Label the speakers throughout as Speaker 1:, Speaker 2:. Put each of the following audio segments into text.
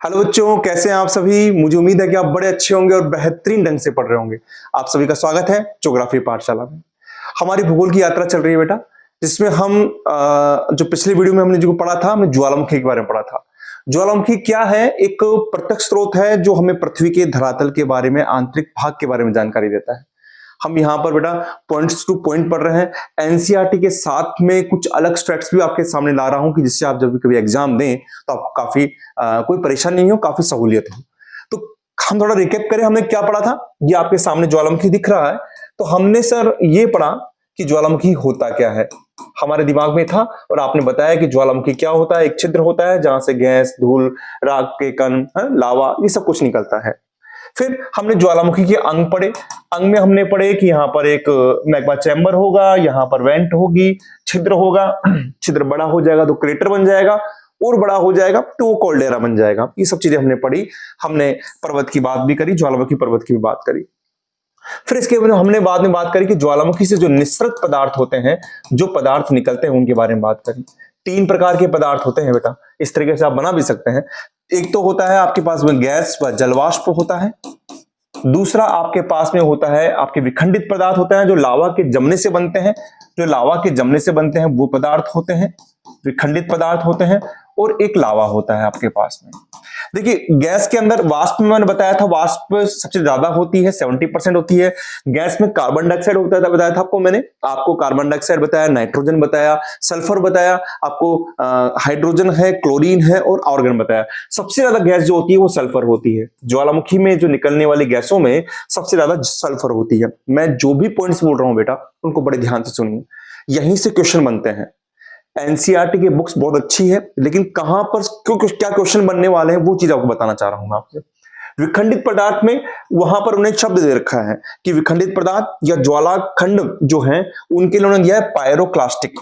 Speaker 1: Hello बच्चों, कैसे हैं आप सभी। मुझे उम्मीद है कि आप बड़े अच्छे होंगे और बेहतरीन ढंग से पढ़ रहे होंगे। आप सभी का स्वागत है ज्योग्राफी पाठशाला में। हमारी भूगोल की यात्रा चल रही है बेटा, जिसमें हम जो पिछले वीडियो में हमने जो पढ़ा था, हमने ज्वालामुखी के बारे में पढ़ा था। ज्वालामुखी क्या है? एक प्रत्यक्ष स्रोत है जो हमें पृथ्वी के धरातल के बारे में, आंतरिक भाग के बारे में जानकारी देता है। हम यहाँ पर बेटा पॉइंट्स टू पॉइंट पढ़ रहे हैं। एनसीईआरटी के साथ में कुछ अलग फैक्ट्स भी आपके सामने ला रहा हूं कि जिससे आप जब भी कभी एग्जाम दें तो आपको काफी कोई परेशानी नहीं हो, काफी सहूलियत हो। तो हम थोड़ा रिकेप करें, हमने क्या पढ़ा था। ये आपके सामने ज्वालामुखी दिख रहा है। तो हमने सर ये पढ़ा कि ज्वालामुखी होता क्या है। हमारे दिमाग में था और आपने बताया कि ज्वालामुखी क्या होता है। एक छिद्र होता है जहां से गैस, धूल, राख के कण, लावा, ये सब कुछ निकलता है। फिर हमने ज्वालामुखी के अंग पढ़े। अंग में हमने पढ़े कि यहाँ पर एक मैग्मा चैम्बर होगा, यहाँ पर वेंट होगी, छिद्र होगा। छिद्र बड़ा हो जाएगा तो क्रेटर बन जाएगा, और बड़ा हो जाएगा तो वो कॉल्डेरा बन जाएगा। ये सब चीजें हमने पढ़ी। हमने पर्वत की बात भी करी, ज्वालामुखी पर्वत की भी बात करी। फिर इसके बाद हमने बाद में बात करी कि ज्वालामुखी से जो निस्सृत पदार्थ होते हैं, जो पदार्थ निकलते हैं, उनके बारे में बात करी। 3 प्रकार के पदार्थ होते हैं बेटा, इस तरीके से आप बना भी सकते हैं। एक तो होता है आपके पास में गैस व जलवाष्प होता है। दूसरा आपके पास में होता है आपके विखंडित पदार्थ होते हैं जो लावा के जमने से बनते हैं। जो लावा के जमने से बनते हैं वो पदार्थ होते हैं, विखंडित पदार्थ होते हैं। और एक लावा होता है आपके पास में। देखिए, गैस के अंदर वाष्प में मैंने बताया था, वाष्प सबसे ज्यादा होती है, 70% होती है। गैस में कार्बन डाइऑक्साइड होता था, बताया था आपको मैंने। आपको कार्बन डाइऑक्साइड बताया, नाइट्रोजन बताया, सल्फर बताया, आपको हाइड्रोजन है, क्लोरीन है और आर्गन बताया। सबसे ज्यादा गैस जो होती है वो सल्फर होती है। ज्वालामुखी में जो निकलने वाली गैसों में सबसे ज्यादा सल्फर होती है। मैं जो भी पॉइंट्स बोल रहा हूं बेटा, उनको बड़े ध्यान से सुनिए, यहीं से क्वेश्चन बनते हैं। एनसीईआरटी की बुक्स बहुत अच्छी है, लेकिन कहां पर क्या क्वेश्चन बनने वाले हैं वो चीज आपको बताना चाह रहा हूं मैं आपसे। विखंडित पदार्थ में वहां पर उन्हें शब्द दे रखा है कि विखंडित पदार्थ या ज्वालाखंड जो हैं उनके लिए उन्होंने दिया है पायरोक्लास्टिक,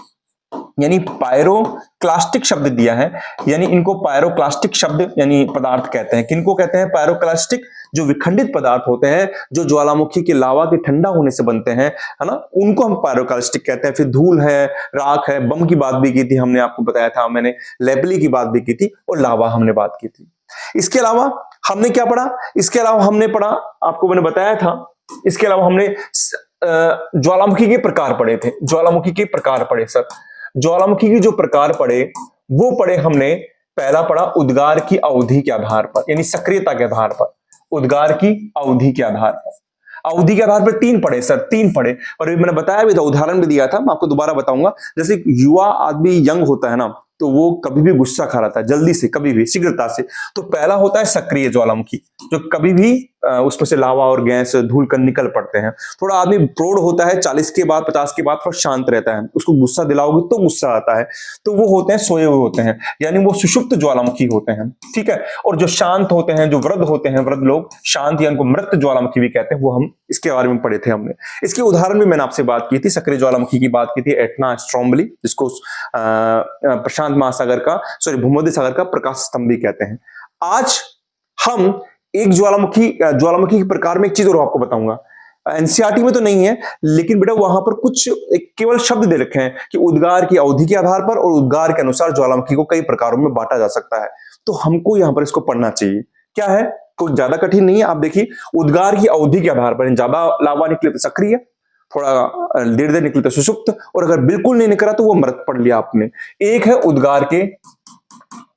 Speaker 1: यानी पायरोक्लास्टिक शब्द दिया है। यानी इनको पायरोक्लास्टिक शब्द यानी पदार्थ कहते हैं। किनको कहते हैं? पायरोक्लास्टिक, जो विखंडित पदार्थ होते हैं, जो ज्वालामुखी के लावा के ठंडा होने से बनते हैं, है ना, उनको हम पायरोक्लास्टिक कहते हैं। फिर धूल है, राख है, बम की बात भी की थी हमने, आपको बताया था मैंने, लेबली की बात भी की थी, और लावा हमने बात की थी। इसके अलावा हमने क्या पढ़ा? इसके अलावा हमने पढ़ा, आपको मैंने बताया था, इसके अलावा हमने ज्वालामुखी के प्रकार पढ़े थे। ज्वालामुखी के प्रकार पढ़े सर। ज्वालामुखी के जो प्रकार पढ़े वो पढ़े हमने। पहला पढ़ा उद्गार की अवधि के आधार पर, यानी सक्रियता के आधार पर। उद्गार की अवधि के आधार पर, अवधि के आधार पर 3 पढ़े सर, 3 पढ़े। और मैंने बताया भी था, उदाहरण भी दिया था, मैं आपको दोबारा बताऊंगा। जैसे युवा आदमी यंग होता है ना, तो वो कभी भी गुस्सा खा रहा था जल्दी से, कभी भी शीघ्रता से। तो पहला होता है सक्रिय ज्वालामुखी, जो कभी भी उसमें से लावा और गैस, धूल कण निकल पड़ते हैं। थोड़ा आदमी प्रौढ़ होता है, 40 के बाद, 50 के बाद थोड़ा शांत रहता है, उसको गुस्सा दिलाओगे तो गुस्सा आता है, तो वो होते हैं सोए हुए होते हैं, यानी वो सुषुप्त ज्वालामुखी होते हैं। ठीक है। और जो शांत होते हैं, जो वृद्ध होते हैं, वृद्ध लोग शांत, या उनको मृत ज्वालामुखी भी कहते हैं, वो हम इसके बारे में पढ़े थे हमने। इसके उदाहरण भी मैंने आपसे बात की थी, सक्रिय ज्वालामुखी की बात की थी, एटना स्ट्रोम्बली, जिसको प्रशांत महासागर का, सॉरी, भूमध्य सागर का प्रकाश स्तंभ भी कहते हैं। आज हम एक ज्वालामुखी के प्रकार में एक चीज और आपको बताऊंगा। एनसीईआरटी में तो नहीं है, लेकिन बेटा वहां पर कुछ एक केवल शब्द दे रखे हैं कि उद्गार की अवधि के आधार पर और उद्गार के अनुसार ज्वालामुखी को कई प्रकारों में बांटा जा सकता है। तो हमको यहां पर इसको पढ़ना चाहिए। क्या है? कुछ ज्यादा कठिन नहीं है। आप देखिए, उद्गार की अवधि के आधार पर, ज्यादा लावा निकले तो सक्रिय, थोड़ा देर देर निकले तो सुषुप्त, और अगर बिल्कुल नहीं निकला तो वो मृत पढ़ लिया आपने। एक है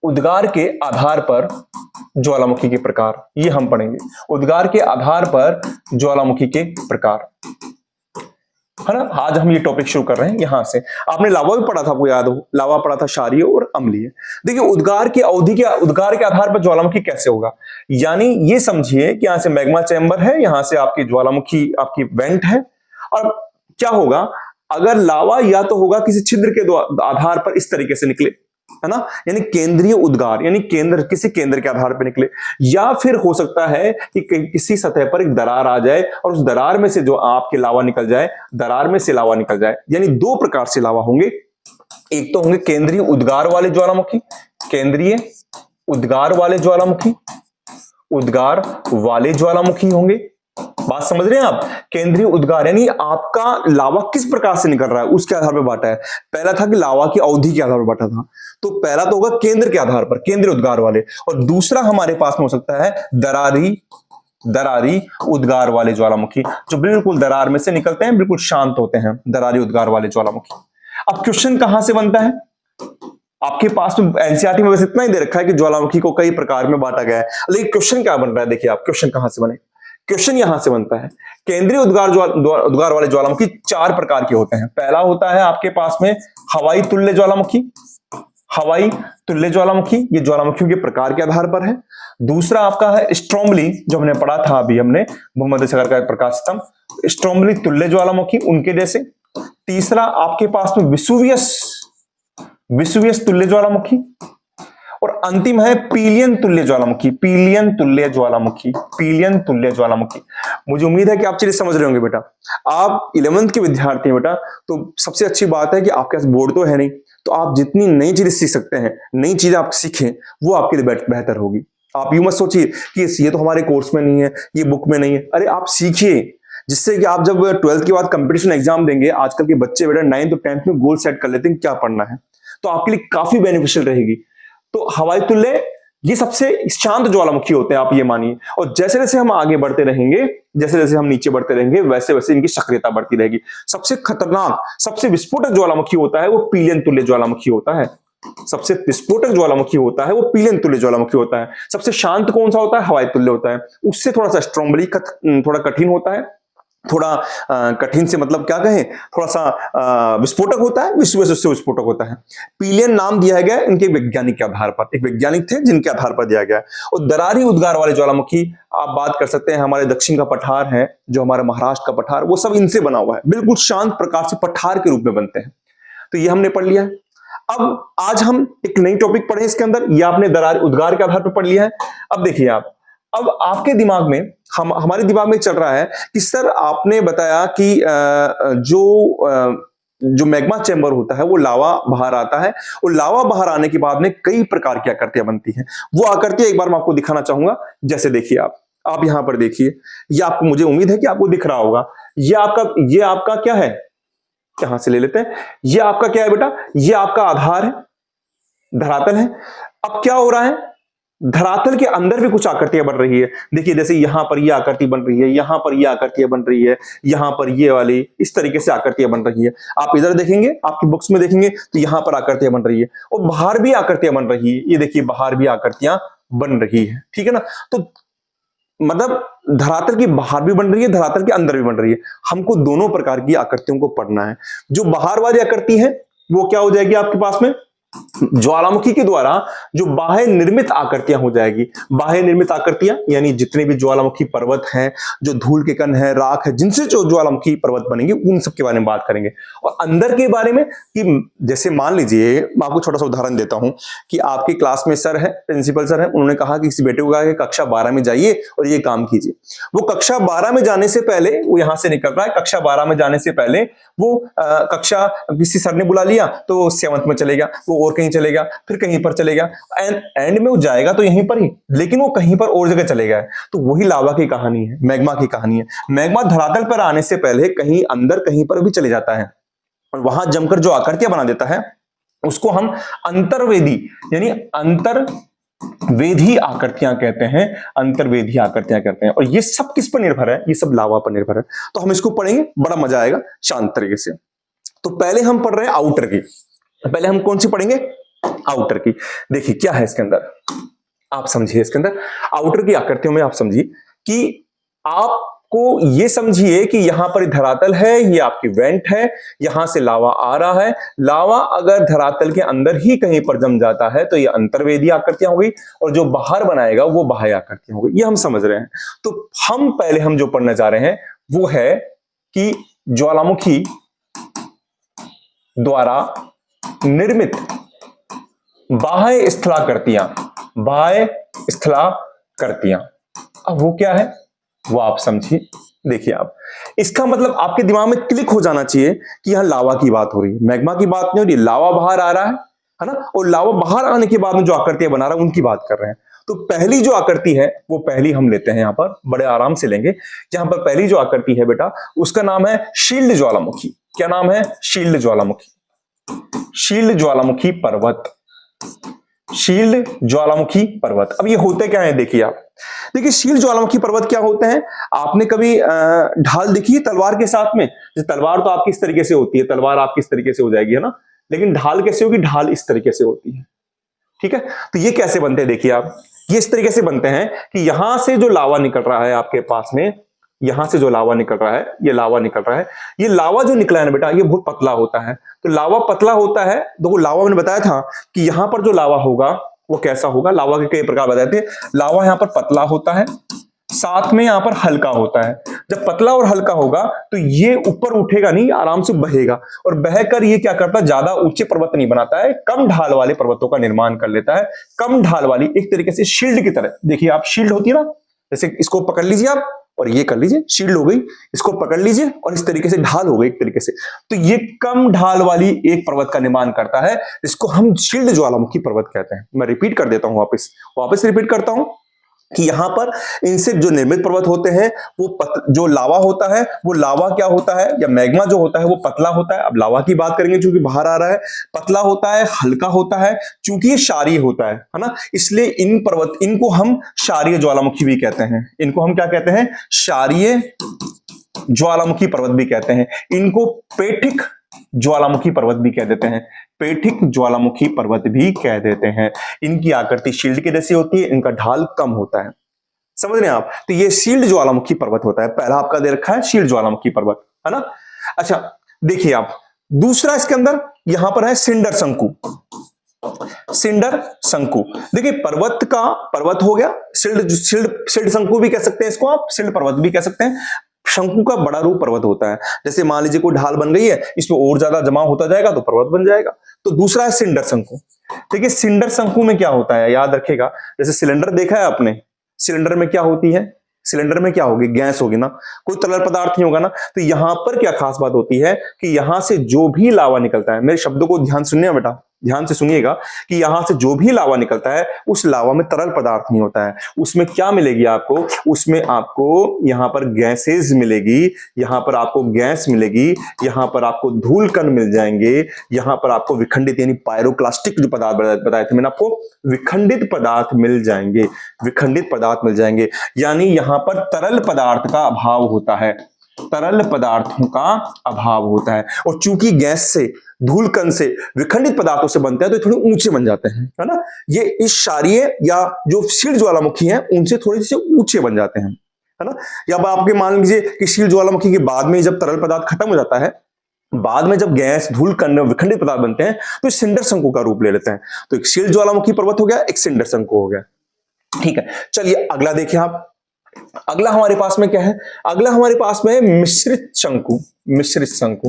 Speaker 1: उद्गार के आधार पर ज्वालामुखी के प्रकार, ये हम पढ़ेंगे। उद्गार के आधार पर ज्वालामुखी के प्रकार, है ना। आज हम ये टॉपिक शुरू कर रहे हैं यहां से। आपने लावा भी पढ़ा था, आपको याद हो, लावा पढ़ा था, क्षारीय और अम्लीय। देखिए, उद्गार की अवधि के, उद्गार के आधार पर ज्वालामुखी कैसे होगा, यानी ये समझिए कि यहां से मैग्मा चैम्बर है, यहां से आपकी ज्वालामुखी, आपकी वेंट है। और क्या होगा, अगर लावा या तो होगा किसी छिद्र के आधार पर इस तरीके से निकले, है ना, यानी केंद्रीय उद्गार, यानी केंद्र, किसी केंद्र के आधार पर निकले, या फिर हो सकता है कि किसी सतह पर एक दरार आ जाए और उस दरार में से जो आपके लावा निकल जाए, दरार में से लावा निकल जाए। यानी 2 प्रकार से लावा होंगे। एक तो होंगे केंद्रीय उद्गार वाले ज्वालामुखी, केंद्रीय उद्गार वाले ज्वालामुखी, उद्गार वाले ज्वालामुखी होंगे, बात समझ रहे हैं आप? केंद्रीय उद्गार यानी आपका लावा किस प्रकार से निकल रहा है उसके आधार पर बांटा है। पहला था कि लावा की अवधि के आधार पर बांटा था, तो पहला तो होगा केंद्र के आधार पर, केंद्रीय उद्गार वाले, और दूसरा हमारे पास में हो सकता है दरारी उद्गार वाले ज्वालामुखी, जो बिल्कुल दरार में से निकलते हैं, बिल्कुल शांत होते हैं, दरारी उद्गार वाले ज्वालामुखी। अब क्वेश्चन कहां से बनता है? आपके पास में एनसीईआरटी में बस इतना ही दे रखा है कि ज्वालामुखी को कई प्रकार में बांटा गया है, लेकिन क्वेश्चन क्या बन रहा है? देखिए आप, क्वेश्चन कहां से बने? क्वेश्चन यहां से बनता है, केंद्रीय उद्गार वाले ज्वालामुखी 4 प्रकार के होते हैं। पहला होता है आपके पास में हवाई तुल्य ज्वालामुखी, हवाई तुल्य ज्वालामुखी, ये ज्वालामुखियों के प्रकार के आधार पर है। दूसरा आपका है स्ट्रोमली, जो हमने पढ़ा था अभी हमने, भूमध्य सागर का प्रकाश स्तंभ, स्ट्रोमली तुल्य ज्वालामुखी उनके जैसे। तीसरा आपके पास में विसुवियस तुल्य ज्वालामुखी, और अंतिम है पीलियन तुल्य ज्वालामुखी, पीलियन तुल्य ज्वालामुखी, पीलियन तुल्य ज्वालामुखी। मुझे उम्मीद है कि आप चीजें समझ रहे होंगे बेटा। आप 11th के विद्यार्थी हैं बेटा, तो सबसे अच्छी बात है कि आपके पास बोर्ड तो है नहीं, तो आप जितनी नई चीजें सीख सकते हैं, नई चीजें आप सीखें, वो आपके लिए बेहतर होगी। आप यूं मत सोचिए कि ये तो हमारे कोर्स में नहीं है, ये बुक में नहीं है। अरे आप सीखिए, जिससे कि आप जब 12th के बाद कंपटीशन एग्जाम देंगे, आजकल के बच्चे बेटा 9th और 10th में गोल सेट कर लेते हैं क्या पढ़ना है, तो आपके लिए काफी बेनिफिशियल रहेगी। तो हवाई तुल्य ये सबसे शांत ज्वालामुखी होते हैं, आप ये मानिए, और जैसे जैसे हम आगे बढ़ते रहेंगे, जैसे जैसे हम नीचे बढ़ते रहेंगे, वैसे वैसे इनकी सक्रियता बढ़ती रहेगी। सबसे खतरनाक, सबसे विस्फोटक ज्वालामुखी होता है वो पीलियन तुल्य ज्वालामुखी होता है। सबसे विस्फोटक ज्वालामुखी होता है वो पीलियन तुल्य ज्वालामुखी होता है। सबसे शांत कौन सा होता है? हवाई तुल्य होता है। उससे थोड़ा सा स्ट्रोम्बली थोड़ा कठिन होता है, थोड़ा कठिन से मतलब क्या कहें, थोड़ा सा विस्फोटक होता है, उससे विस्फोटक होता है। पीलियन नाम दिया गया इनके वैज्ञानिक के आधार पर, एक वैज्ञानिक थे जिनके आधार पर दिया गया। और दरारी उद्गार वाले ज्वालामुखी आप बात कर सकते हैं, हमारे दक्षिण का पठार है, जो हमारा महाराष्ट्र का पठार, वो सब इनसे बना हुआ है, बिल्कुल शांत प्रकार से पठार के रूप में बनते हैं। तो ये हमने पढ़ लिया है। अब आज हम एक नई टॉपिक पढ़े इसके अंदर, ये आपने दरारी उद्गार के आधार पर पढ़ लिया है। अब देखिए आप, अब आपके दिमाग में, हमारे दिमाग में चल रहा है कि सर आपने बताया कि जो मैग्मा चैम्बर होता है वो लावा बाहर आता है, और लावा बाहर आने के बाद में कई प्रकार की आकृतियां बनती हैं। वो आकृतियां एक बार मैं आपको दिखाना चाहूंगा। जैसे देखिए आप यहां पर देखिए, ये आपको, मुझे उम्मीद है कि आपको दिख रहा होगा, ये आपका क्या है, यहां से ले लेते हैं, ये आपका क्या है बेटा, ये आपका आधार है, धरातल है। अब क्या हो रहा है, धरातल के अंदर भी कुछ आकृतियां बन रही है। देखिए जैसे यहां पर ये आकृति बन रही है, यहां पर ये आकृतियां बन रही है, यहां पर ये वाली, इस तरीके से आकृतियां बन रही है। आप इधर देखेंगे, आपकी बुक्स में देखेंगे तो यहां पर आकृतियां बन रही है, और बाहर भी आकृतियां बन रही है। ये देखिए बाहर भी आकृतियां बन रही है, ठीक है ना। तो मतलब धरातल के बाहर भी बन रही है, धरातल के अंदर भी बन रही है। हमको दोनों प्रकार की आकृतियों को पढ़ना है। जो बाहर वाली आकृति है वो क्या हो जाएगी आपके पास में, ज्वालामुखी के द्वारा जो बाह्य निर्मित आकृतियां हो जाएगी। बाह्य निर्मित आकृतियां यानी जितने भी ज्वालामुखी पर्वत हैं, जो धूल के कण है, राख है, जिनसे जो ज्वालामुखी पर्वत बनेंगे, उन सब के बारे में बात करेंगे। और अंदर के बारे में कि जैसे मान लीजिए, मैं आपको छोटा सा उदाहरण देता हूं कि आपकी क्लास में सर है, प्रिंसिपल सर है, उन्होंने कहा कि किसी बेटे को कहा कि कक्षा 12 में जाइए और ये काम कीजिए। वो कक्षा 12 में जाने से पहले, वो यहां से निकल रहा है, कक्षा 12 में जाने से पहले वो कक्षा किसी सर ने बुला लिया तो 7th में चलेगा, वो और कहीं चलेगा, फिर कहीं पर चलेगा, एंड में वो जाएगा तो यहीं पर ही, लेकिन वो कहीं पर और जगह चलेगा। तो वही लावा की कहानी है, मैग्मा की कहानी है। मैग्मा धरातल पर आने से पहले कहीं अंदर कहीं पर भी चले जाता है, और वहां जमकर जो आकृतियां बना देता है उसको हम अंतर्वेदी यानी अंतर्वेधी आकृतियां कहते हैं, अंतर्वेधी आकृतियां कहते हैं। और ये सब किस पर निर्भर है, ये सब लावा पर निर्भर है। तो हम इसको पढ़ेंगे, बड़ा मजा आएगा शांत तरीके से। तो पहले हम पढ़ रहे हैं आउटर की, पहले हम कौन सी पढ़ेंगे, आउटर की। देखिए क्या है इसके अंदर, आप समझिए इसके अंदर आउटर की आकृतियों में आप समझिए कि आपको ये समझिए कि यहां पर धरातल है, ये आपकी वेंट है, यहां से लावा आ रहा है। लावा अगर धरातल के अंदर ही कहीं पर जम जाता है तो ये अंतर्वेदी आकृतियां हो गई, और जो बाहर बनाएगा वो बाह्य आकृतियां हो गई। ये हम समझ रहे हैं। तो हम जो पढ़ने जा रहे हैं वो है कि ज्वालामुखी द्वारा निर्मित बाह्य स्थलाकृतियां, बाह्य स्थलाकृतियां। अब वो क्या है वो आप समझिए। देखिए आप, इसका मतलब आपके दिमाग में क्लिक हो जाना चाहिए कि यहां लावा की बात हो रही है, मैग्मा की बात नहीं हो रही। लावा बाहर आ रहा है ना, और लावा बाहर आने के बाद में जो आकृतियां बना रहा है उनकी बात कर रहे हैं। तो पहली जो आकृति है वो पहली हम लेते हैं, यहां पर बड़े आराम से लेंगे। यहां पर पहली जो आकृति है बेटा उसका नाम है शील्ड ज्वालामुखी। क्या नाम है? शील्ड ज्वालामुखी। शील्ड ज्वालामुखी पर्वत, शील्ड ज्वालामुखी पर्वत। अब ये होते क्या है देखिए आप, देखिए शील्ड ज्वालामुखी पर्वत क्या होते हैं। आपने कभी ढाल देखी है तलवार के साथ में? तलवार तो आपकी इस तरीके से होती है, तलवार आपकी इस तरीके से हो जाएगी, है ना, लेकिन ढाल कैसे होगी? ढाल इस तरीके से होती है, ठीक है। तो ये कैसे बनते हैं देखिए आप, ये इस तरीके से बनते हैं कि यहां से जो लावा निकल रहा है आपके पास में, यहां से जो लावा निकल रहा है, ये लावा निकल रहा है, ये लावा जो निकला है ना बेटा ये बहुत पतला होता है। तो लावा पतला होता है, तो लावा मैंने बताया था कि यहां पर जो लावा होगा वो कैसा होगा। लावा के कई प्रकार बताए थे। लावा यहां पर पतला होता है, साथ में यहां पर हल्का होता है। जब पतला और हल्का होगा तो ये ऊपर उठेगा नहीं, आराम से बहेगा, और बहकर ये क्या करता है, ज्यादा ऊंचे पर्वत नहीं बनाता है, कम ढाल वाले पर्वतों का निर्माण कर लेता है। कम ढाल वाली, एक तरीके से शील्ड की तरह। देखिए आप, शील्ड होती है ना, जैसे इसको पकड़ लीजिए आप और ये कर लीजिए, शील्ड हो गई। इसको पकड़ लीजिए और इस तरीके से ढाल हो गई एक तरीके से। तो ये कम ढाल वाली एक पर्वत का निर्माण करता है, इसको हम शील्ड ज्वालामुखी पर्वत कहते हैं। मैं रिपीट कर देता हूं, वापस रिपीट करता हूं कि यहां पर इनसे जो निर्मित पर्वत होते हैं वो जो लावा होता है, वो लावा क्या होता है, या मैग्मा जो होता है वो पतला होता है। अब लावा की बात करेंगे, चूंकि बाहर आ रहा है, पतला होता है, हल्का होता है, चूंकि ये क्षारीय होता है ना, इसलिए इन पर्वत, इनको हम क्षारीय ज्वालामुखी भी कहते हैं। इनको हम क्या कहते हैं? क्षारीय ज्वालामुखी पर्वत भी कहते हैं। इनको पेठिक ज्वालामुखी पर्वत भी कह देते हैं, पेठिक ज्वालामुखी पर्वत भी कह देते हैं। इनकी आकृति शील्ड के जैसी होती है, इनका ढाल कम होता है। समझ रहे हैं आप? तो ये शील्ड ज्वालामुखी पर्वत होता है। पहला आपका दे रखा है शील्ड ज्वालामुखी पर्वत, है ना। अच्छा देखिए आप, दूसरा इसके अंदर यहां पर है सिंडर शंकु। सिंडर शंकु, देखिए पर्वत हो गया, सिल्ड शंकु भी कह सकते हैं इसको आप, सिल्ड पर्वत भी कह सकते हैं। शंकु का बड़ा रूप पर्वत होता है। जैसे मान लीजिए कोई ढाल बन गई है, इसमें और ज्यादा जमा होता जाएगा तो पर्वत बन जाएगा। तो दूसरा है सिंडर शंकु। देखिए सिंडर शंकु में क्या होता है, याद रखेगा, जैसे सिलेंडर देखा है आपने, सिलेंडर में क्या होती है, सिलेंडर में क्या होगी, गैस होगी ना, कोई तरल पदार्थ नहीं होगा ना। तो यहां पर क्या खास बात होती है कि यहां से जो भी लावा निकलता है, मेरे शब्दों को ध्यान सुनिए बेटा, ध्यान से सुनिएगा, कि यहां से जो भी लावा निकलता है उस लावा में तरल पदार्थ नहीं होता है। उसमें क्या मिलेगी आपको, उसमें आपको यहां पर गैसेज मिलेगी, यहां पर आपको गैस मिलेगी, यहां पर आपको धूल कण मिल जाएंगे, यहां पर आपको विखंडित यानी पायरोक्लास्टिक जो पदार्थ बताए थे मैंने आपको, विखंडित पदार्थ मिल जाएंगे, विखंडित पदार्थ मिल जाएंगे। यानी यहां पर तरल पदार्थ का अभाव होता है, तरल पदार्थों का अभाव होता है। और चूंकि गैस से, धूल कण से, विखंडित पदार्थों से बनते हैं तो थोड़े ऊंचे बन जाते हैं, है ना। ये इस क्षारीय या जो शील्ड ज्वालामुखी है उनसे थोड़े से ऊंचे बन जाते हैं, है ना। या अब आपके मान लीजिए कि शील्ड ज्वालामुखी के बाद में जब तरल पदार्थ खत्म हो जाता है, बाद में जब गैस, धूल कण, विखंडित पदार्थ बनते हैं तो सिंडर शंकु का रूप ले लेते हैं। तो एक शील्ड ज्वालामुखी पर्वत हो गया, एक सिंडर शंकु हो गया, ठीक है। चलिए अगला देखिए आप, अगला हमारे पास में क्या है, अगला हमारे पास में है मिश्रित शंकु। मिश्रित शंकु,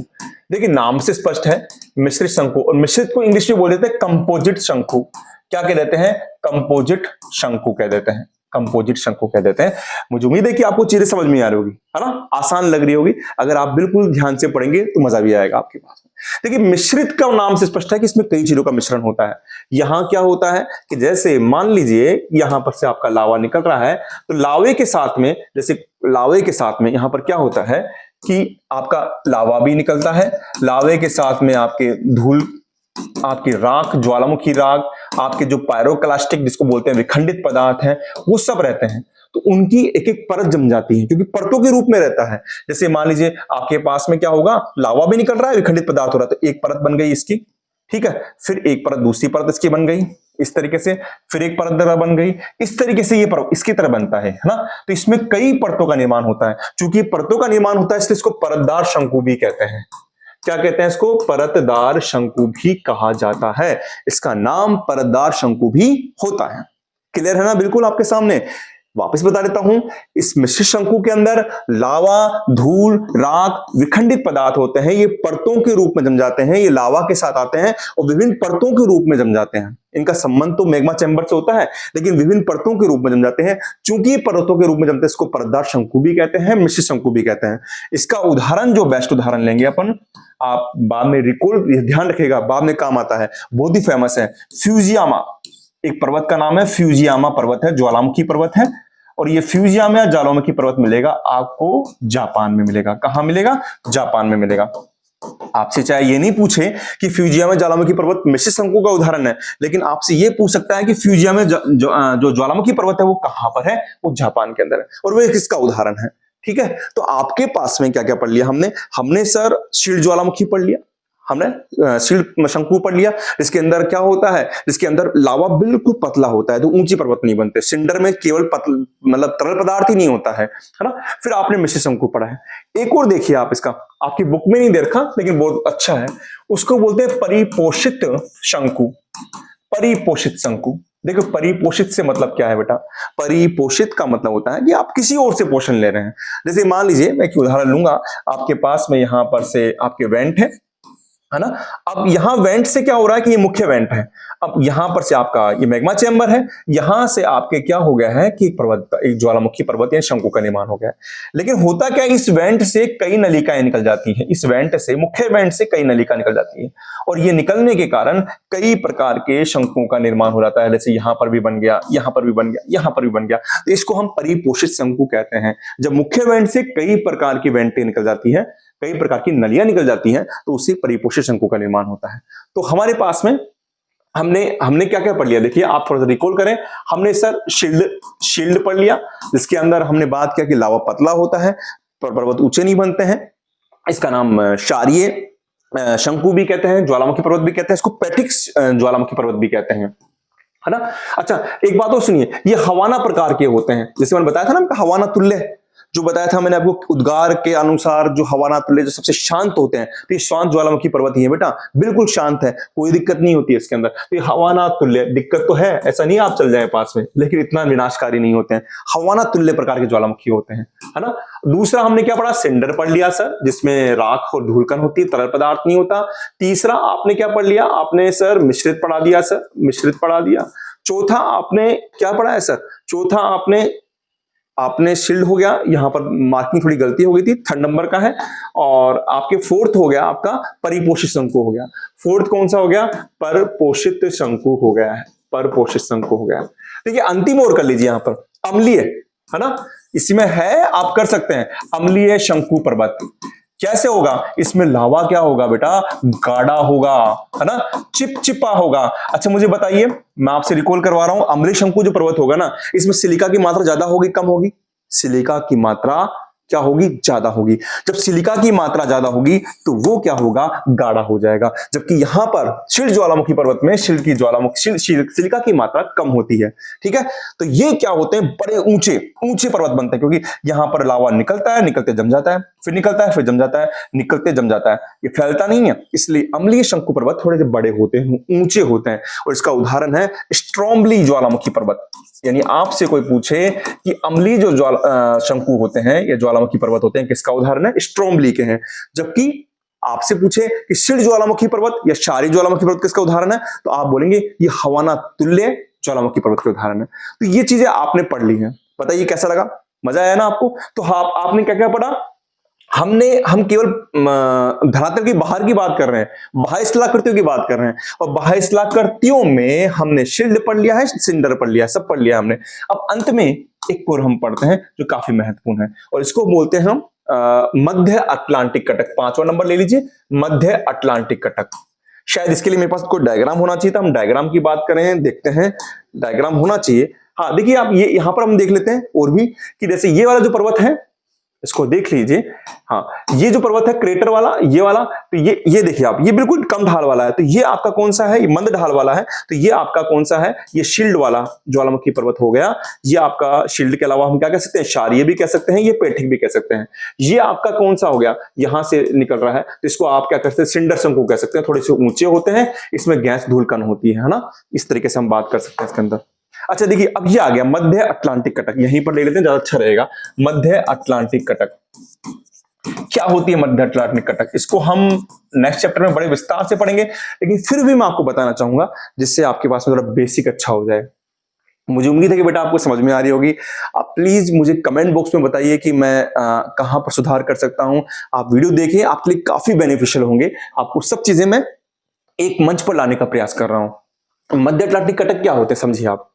Speaker 1: देखिए नाम से स्पष्ट है मिश्रित शंकु, और मिश्रित को इंग्लिश में बोल देते हैं कंपोजिट शंकु। क्या कह देते हैं? कंपोजिट शंकु कह देते हैं, कंपोजिट शंकु कह देते हैं। मुझे उम्मीद है कि आपको चीजें समझ में आ रही होगी, है ना, आसान लग रही होगी। अगर आप बिल्कुल ध्यान से पढ़ेंगे तो मजा भी आएगा आपके पास में। देखिए मिश्रित का नाम से स्पष्ट है कि इसमें कई चीजों का मिश्रण होता है। यहां क्या होता है कि जैसे मान लीजिए यहां पर से आपका लावा निकल रहा है, तो लावे के साथ में, जैसे लावे के साथ में यहां पर क्या होता है कि आपका लावा भी निकलता है, लावे के साथ में आपके धूल, आपकी राख, ज्वालामुखी राख, आपके जो पायरोक्लास्टिक जिसको बोलते हैं विखंडित पदार्थ हैं, वो सब रहते हैं। तो उनकी एक एक परत जम जाती है, क्योंकि परतों के रूप में रहता है। जैसे मान लीजिए आपके पास में क्या होगा, लावा भी निकल रहा है, विखंडित पदार्थ हो रहा है, तो एक परत बन गई इसकी, ठीक है, फिर एक परत, दूसरी परत इसकी बन गई इस तरीके से, फिर एक परत दर बन गई इस तरीके से, ये परत इसकी तरह बनता है ना। तो इसमें कई परतों का निर्माण होता है। चूंकि परतों का निर्माण होता है इसलिए इसको परतदार शंकु भी कहते हैं। क्या कहते हैं इसको? परतदार शंकु भी कहा जाता है। इसका नाम परतदार शंकु भी होता है। क्लियर है ना बिल्कुल आपके सामने। वापस बता देता हूं, इस मिश्रित शंकु के अंदर लावा, धूल, राख, विखंडित पदार्थ होते हैं। ये परतों के रूप में जम जाते हैं, ये लावा के साथ आते हैं और विभिन्न परतों के रूप में जम जाते हैं। इनका संबंध तो मैग्मा चैम्बर से होता है, लेकिन विभिन्न परतों के रूप में जम जाते हैं। चूंकि ये परतों के रूप में जमते हैं, इसको परतदार शंकु भी कहते हैं, मिश्रित शंकु भी कहते हैं। इसका उदाहरण, जो बेस्ट उदाहरण लेंगे अपन, आप बाद में रिकॉल, ध्यान रखिएगा, बाद में काम आता है, बहुत ही फेमस है, फ्यूजियामा। एक पर्वत का नाम है फ्यूजियामा पर्वत है, ज्वालामुखी पर्वत है। और ये फ्यूजियामा ज्वालामुखी पर्वत मिलेगा आपको जापान में मिलेगा। कहां मिलेगा? जापान में मिलेगा। आपसे चाहे ये नहीं पूछे कि फ्यूजियामा ज्वालामुखी पर्वत मिश्र शंकु का उदाहरण है, लेकिन आपसे ये पूछ सकता है कि फ्यूजियामा जो ज्वालामुखी पर्वत है वो कहां पर है? वो जापान के अंदर है और वो किसका उदाहरण है। ठीक है, तो आपके पास में क्या क्या पढ़ लिया हमने सर शील्ड ज्वालामुखी पढ़ लिया, हमने शील्ड शंकु पढ़ लिया, जिसके अंदर क्या होता है, जिसके अंदर लावा बिल्कुल पतला होता है, तो ऊंची पर्वत नहीं बनते। सिंडर में केवल मतलब तरल पदार्थ ही नहीं होता है ना। फिर आपने मिश्र शंकु पढ़ा है। एक और देखिए आप, इसका आपकी बुक में नहीं दे रखा लेकिन बहुत अच्छा है, उसको बोलते हैं परिपोषित शंकु। परिपोषित शंकु, देखो परिपोषित से मतलब क्या है बेटा? परिपोषित का मतलब होता है कि आप किसी और से पोषण ले रहे हैं। जैसे मान लीजिए मैं एक उदाहरण लूंगा, आपके पास में यहां पर से आपके वेंट है ना। अब यहां वेंट से क्या हो रहा है कि ये मुख्य वेंट है, अब यहां पर से आपका ये मैग्मा चैम्बर है, यहां से आपके क्या हो गया है कि एक ज्वालामुखी पर्वत या शंकु का निर्माण हो गया है। लेकिन होता क्या है, इस वेंट से कई नलिकाएं निकल जाती हैं, इस वेंट से, मुख्य वेंट से कई नलिका निकल जाती है, और ये निकलने के कारण कई प्रकार के शंकुओं का निर्माण हो जाता है। जैसे यहां पर भी बन गया, यहां पर भी बन गया, यहां पर भी बन गया, तो इसको हम परिपोषित शंकु कहते हैं। जब मुख्य वेंट से कई प्रकार की वेंटें निकल जाती है, कई प्रकार की नलियां निकल जाती हैं, तो उससे परिपोषित शंकु का निर्माण होता है। तो हमारे पास में हमने क्या क्या पढ़ लिया, देखिए आप थोड़ा सा रिकॉल करें। हमने सर शील्ड पढ़ लिया, जिसके अंदर हमने बात किया कि लावा पतला होता है, पर्वत ऊंचे नहीं बनते हैं। इसका नाम क्षारीय शंकु भी कहते हैं, ज्वालामुखी पर्वत भी कहते हैं, इसको पेटिक ज्वालामुखी पर्वत भी कहते हैं, है ना। अच्छा एक बात और सुनिए, ये हवाना प्रकार के होते हैं, जैसे मैंने बताया था ना हवाना तुल्य, जो बताया था मैंने आपको उद्गार के अनुसार, जो हवाना तुल्य जो सबसे शांत होते हैं, तो ये शांत ज्वालामुखी पर्वत ही है बेटा, बिल्कुल शांत है, कोई दिक्कत नहीं होती है इसके अंदर। तो ये हवाना तुल्य, दिक्कत तो है, ऐसा नहीं आप चल जाए पास में, लेकिन इतना विनाशकारी नहीं होते हैं, हवाना तुल्य प्रकार के ज्वालामुखी होते हैं, है ना। दूसरा हमने क्या पढ़ा? सिंडर पढ़ लिया सर, जिसमें राख और धूलकण होती है, तरल पदार्थ नहीं होता। तीसरा आपने क्या पढ़ लिया? आपने सर मिश्रित पढ़ा दिया सर, मिश्रित पढ़ा दिया। चौथा आपने क्या पढ़ा है सर? चौथा आपने शील्ड हो गया, यहां पर मार्किंग थोड़ी गलती हो गई थी, 3rd नंबर का है। और आपके 4th हो गया आपका परिपोषित शंकु हो गया। 4th कौन सा हो गया? परपोषित शंकु हो गया है, परपोषित शंकु हो गया। देखिए अंतिम और कर लीजिए, यहां पर अम्लीय है ना, इसमें है, आप कर सकते हैं, अम्लीय शंकु पर्वत कैसे होगा? इसमें लावा क्या होगा बेटा? गाढ़ा होगा, है ना, चिपचिपा होगा। अच्छा मुझे बताइए, मैं आपसे रिकॉल करवा रहा हूं, अम्लीय शंकु जो पर्वत होगा ना, इसमें सिलिका की मात्रा ज्यादा होगी कम होगी? सिलिका की मात्रा क्या होगी? ज्यादा होगी। जब सिलिका की मात्रा ज्यादा होगी तो वो क्या होगा? गाढ़ा हो जाएगा। जबकि यहां पर शील्ड ज्वालामुखी पर्वत में सिलिका की मात्रा कम होती है। ठीक है, तो ये क्या होते हैं? बड़े ऊंचे ऊंचे पर्वत बनते हैं, क्योंकि यहां पर लावा निकलता है, निकलते जम जाता है, फिर निकलता है, फिर जम जाता है, निकलते जम जाता है, ये फैलता नहीं है। इसलिए अम्लीय शंकु पर्वत थोड़े से बड़े होते हैं, ऊंचे होते हैं, और इसका उदाहरण है स्ट्रोम्बली ज्वालामुखी पर्वत। यानी आपसे कोई पूछे कि अम्लीय जो शंकु होते हैं या ज्वालामुखी पर्वत होते हैं, किसका उदाहरण है? स्ट्रोम्बली के हैं। जबकि आपसे पूछे कि शील्ड ज्वालामुखी पर्वत या क्षारीय ज्वालामुखी पर्वत किसका उदाहरण है, तो आप बोलेंगे ये हवाना तुल्य ज्वालामुखी पर्वत के उदाहरण है। तो ये चीजें आपने पढ़ ली हैं, बताइए कैसा लगा? मजा आया ना आपको? तो आपने क्या क्या पढ़ा? हम केवल धरातल की बाहर की बात कर रहे हैं, बाह्य स्थलाकृतियों की बात कर रहे हैं, और बाह्य स्थलाकृतियों में हमने शील्ड पढ़ लिया है, सिंडर पढ़ लिया है, सब पढ़ लिया हमने। अब अंत में एक और हम पढ़ते हैं जो काफी महत्वपूर्ण है, और इसको बोलते हैं हम मध्य अटलांटिक कटक। 5वां नंबर ले लीजिए, मध्य अटलांटिक कटक। शायद इसके लिए मेरे पास कोई डायग्राम होना चाहिए था, हम डायग्राम की बात करें, देखते हैं डायग्राम होना चाहिए। हाँ देखिए आप, ये यहां पर हम देख लेते हैं और भी, कि जैसे ये वाला जो पर्वत है इसको देख लीजिए। हाँ ये जो पर्वत है क्रेटर वाला, ये वाला, तो ये देखिए आप, ये बिल्कुल कम ढाल वाला है, तो ये आपका कौन सा है? ये मंद ढाल वाला है, तो ये आपका कौन सा है? ये शील्ड वाला ज्वालामुखी पर्वत हो गया। ये आपका शील्ड के अलावा हम क्या कह सकते हैं? क्षारीय भी कह सकते हैं, ये पेटिक भी कह सकते हैं। ये आपका कौन सा हो गया? यहां से निकल रहा है, तो इसको आप क्या कह सकते हैं? सिंडर शंकु कह सकते हैं। थोड़े से ऊंचे होते हैं, इसमें गैस धूलकण होती है ना, इस तरीके से हम बात कर सकते हैं इसके अंदर। अच्छा देखिए, अब ये आ गया मध्य अटलांटिक कटक, यहीं पर ले लेते हैं, ज्यादा अच्छा रहेगा। मध्य अटलांटिक कटक क्या होती है? मध्य अटलांटिक कटक, इसको हम नेक्स्ट चैप्टर में बड़े विस्तार से पढ़ेंगे, लेकिन फिर भी मैं आपको बताना चाहूंगा जिससे आपके पास में थोड़ा बेसिक अच्छा हो जाए। मुझे उम्मीद है कि बेटा आपको समझ में आ रही होगी। आप प्लीज मुझे कमेंट बॉक्स में बताइए कि मैं कहां पर सुधार कर सकता हूं। आप वीडियो देखिए, आपके लिए काफी बेनिफिशियल होंगे। आपको सब चीजें मैं एक मंच पर लाने का प्रयास कर रहा हूं, मध्य अटलांटिक कटक क्या होते हैं समझिए आप।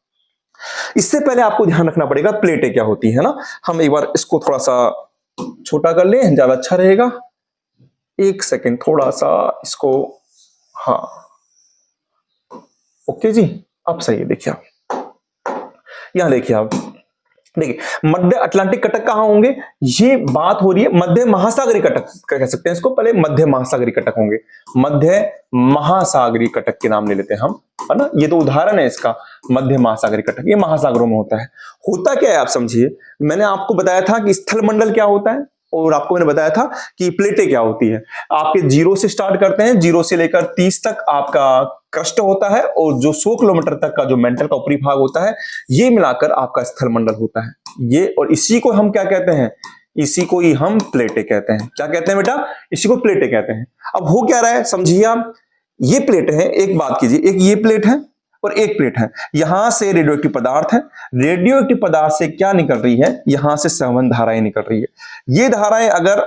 Speaker 1: इससे पहले आपको ध्यान रखना पड़ेगा प्लेटें क्या होती है ना। हम एक बार इसको थोड़ा सा छोटा कर लें, ज्यादा अच्छा रहेगा। एक सेकेंड, थोड़ा सा इसको, हाँ ओके जी, अब सही है। देखिए आप यहां देखिए आप, देखिए मध्य अटलांटिक कटक कहां होंगे, ये बात हो रही है मध्य महासागरीय कटक कह सकते हैं इसको, पहले मध्य महासागरीय कटक होंगे। मध्य महासागरीय कटक के नाम ले लेते हैं हम, है ना। ये तो उदाहरण है इसका, मध्य महासागरीय कटक, ये महासागरों में होता है। होता क्या है आप समझिए, मैंने आपको बताया था कि स्थल मंडल क्या होता है, और आपको मैंने बताया था कि प्लेटें क्या होती है। आपके 0 से स्टार्ट करते हैं, 0 से लेकर 30 तक आपका क्रस्ट होता है, और जो 100 किलोमीटर तक का जो मेंटल का ऊपरी भाग होता है, ये मिलाकर आपका स्थल मंडल होता है ये। और इसी को हम क्या कहते हैं, इसी को ही हम प्लेटें कहते हैं। क्या कहते हैं बेटा, इसी को प्लेटें कहते हैं। अब हो क्या रहा है समझिए आप, ये प्लेट है, एक बात कीजिए, एक ये प्लेट है और एक प्लेट है, यहां से रेडियोएक्टिव पदार्थ है। रेडियोएक्टिव पदार्थ से क्या निकल रही है, यहां से संवहन धाराएं निकल रही है। ये धाराएं अगर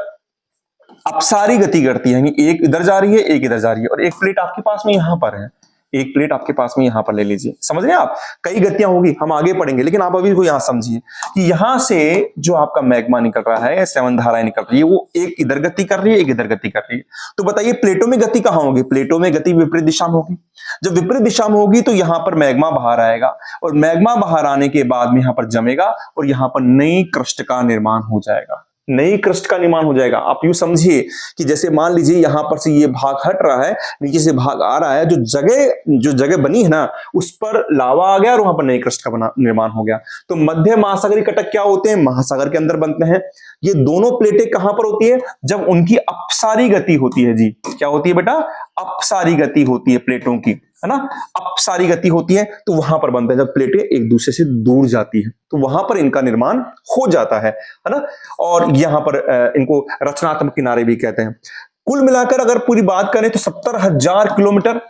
Speaker 1: अपसारी गति करती है, एक इधर जा रही है एक इधर जा रही है, और एक प्लेट आपके पास में यहां पर है, एक प्लेट आपके पास में यहां पर ले लीजिए। समझ रहे हैं आप, कई गतियां होगी, हम आगे पढ़ेंगे, लेकिन आप अभी को यहां समझिए कि यहां से जो आपका मैग्मा निकल रहा है, संवहन धाराएं निकल रही है, वो एक इधर गति कर रही है एक इधर गति कर रही है। तो बताइए प्लेटों में गति कहां होगी, प्लेटों में गति विपरीत दिशा में होगी। जब विपरीत दिशा में होगी तो यहां पर मैग्मा बाहर आएगा, और मैग्मा बाहर आने के बाद में यहां पर जमेगा, और यहां पर नई क्रस्ट का निर्माण हो जाएगा, नई क्रस्ट का निर्माण हो जाएगा। आप यूं समझिए कि जैसे मान लीजिए यहां पर से ये भाग हट रहा है, नीचे से भाग आ रहा है, जो जगह बनी है ना, उस पर लावा आ गया और वहां पर नई क्रस्ट का निर्माण हो गया। तो मध्य महासागरीय कटक क्या होते हैं, महासागर के अंदर बनते हैं। ये दोनों प्लेटें कहां पर होती है, जब उनकी अपसारी गति होती है जी। क्या होती है बेटा, अपसारी गति होती है प्लेटों की, है ना। अपसारी गति होती है तो वहां पर बनता है, जब प्लेटें एक दूसरे से दूर जाती है तो वहां पर इनका निर्माण हो जाता है ना। और यहां पर इनको रचनात्मक किनारे भी कहते हैं। कुल मिलाकर अगर पूरी बात करें तो 70,000 किलोमीटर